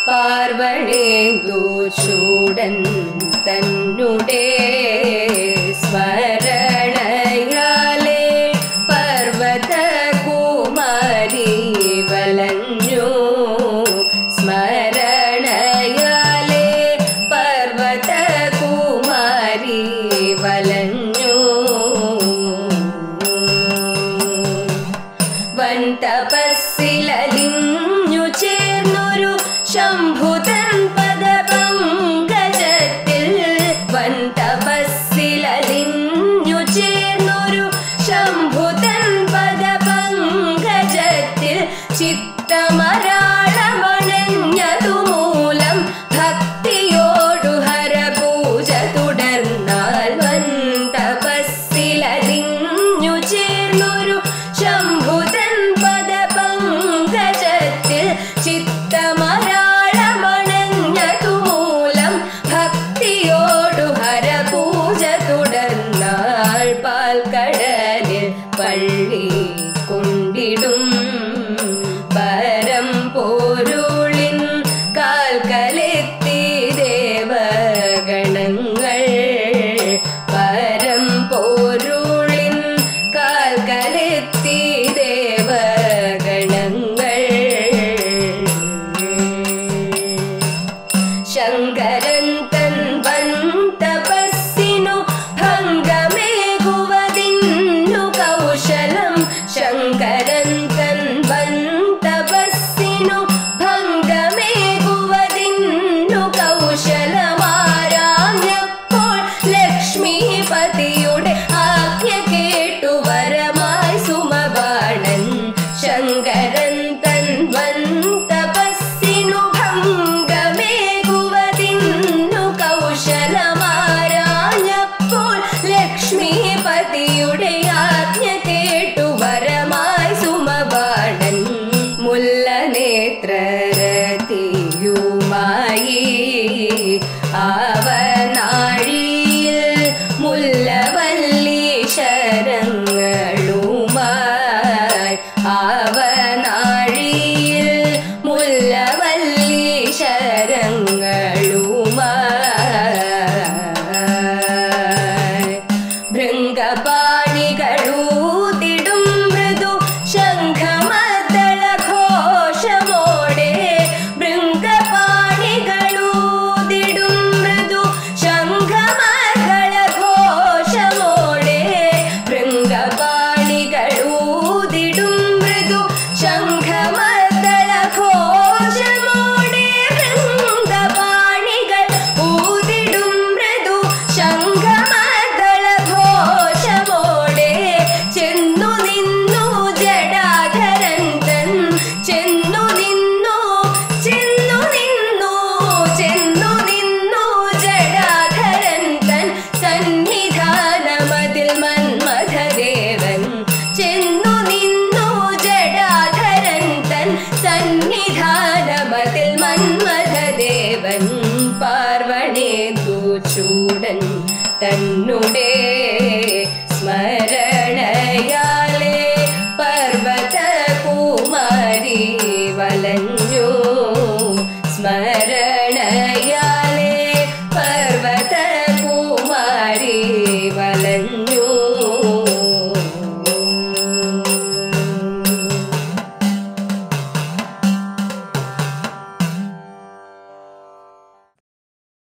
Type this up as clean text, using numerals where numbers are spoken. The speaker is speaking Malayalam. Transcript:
പാർവണേന്ദു ചൂടൻ തന്നുടേ സ്മരണയാലേ പർവതകുമാരി വലഞ്ഞു സ്മരണയാലേ പർവതകുമാരി വലഞ്ഞു വൻ തപസ്സിലലിഞ്ഞു ചേർന്നൊരു ശംഭുതൻ പദപങ്കജത്തിൽ വൻ തപസ്സിലലിഞ്ഞു ചേർന്നൊരു ശംഭുതൻ പദപങ്കജത്തിൽ ചിത്തമരാളമണഞ്ഞതു മൂലം ഭക്തിയോടു ഹരപൂജ തുടർന്നാൽ വൻ തപസ്സിലലിഞ്ഞു ചേർന്നൊരു ശംഭുതൻ പദപങ്കജത്തിൽ ചിത്തമരാളമണഞ്ഞതു മൂലം ഭക്തിയോടു ഹരപൂജ തുടർന്നാൽ പാൽക്കടലിൽ പള്ളി കൊണ്ടിടും പരം പോരുളിൻ കാൽക്കലെത്തി ദേവഗണങ്ങൾ പരം പോരുളിൻ കാൽക്കലെത്തി ദേവഗണങ്ങൾ ശങ്കരൻ തൻ വൻ തപസ്സിനു ഭംഗമേകുവതിന്നു കൗശലം ശങ്കരൻ തൻ വൻ തപസ്സിനു ഭംഗമേകുവതിന്നു കൗശലമാരാഞ്ഞപ്പോൾ ലക്ഷ്മീപതിയുടെ ആജ്ഞ കേട്ടു വരമായി സുമബാണൻ ശങ്കരൻ തൻ വൻ തപസ്സിനു ഭംഗമേകുവതിന്നു കൗശലമാരാഞ്ഞപ്പോൾ ലക്ഷ്മീപതിയുടെ ആജ്ഞ കേട്ടു വരമായി സുമബാണൻ മുല്ലനേത്രരതിയുമായി ആവനാഴിയിൽ മുല്ലവല്ലി ശരങ്ങളുമായി ആവനാഴിയിൽ മുല്ലവല്ലി ശരങ്ങളുമായി ഭൃംഗപാണികളൂതിടും മൃദു ശംഖമദ്ദളഘോഷമോടെ ഭൃംഗപാണികളൂതിടും മൃദു ശംഖമദ്ദളഘോഷമോടെ ഭൃംഗപാണികളൂതിടും മൃദു ശംഖമദ്ദളഘോഷമോടെ ഭൃംഗപാണികൾ ഊതിടും മൃദു ശംഖമദ്ദളഘോഷമോടെ ചെന്നു നിന്നു ജടാധരൻ തൻ ചെന്നു നിന്നു ജടാധരൻ തൻ സന്നിധാനമതിൽ മന്മഥദേവൻ ചെന്നു നിന്നു ജടാധരൻ തൻ സന്നിധാനമതിൽ മന്മഥദേവൻ പാർവണേന്ദു ചൂടൻ തന്നുടേ സ്മര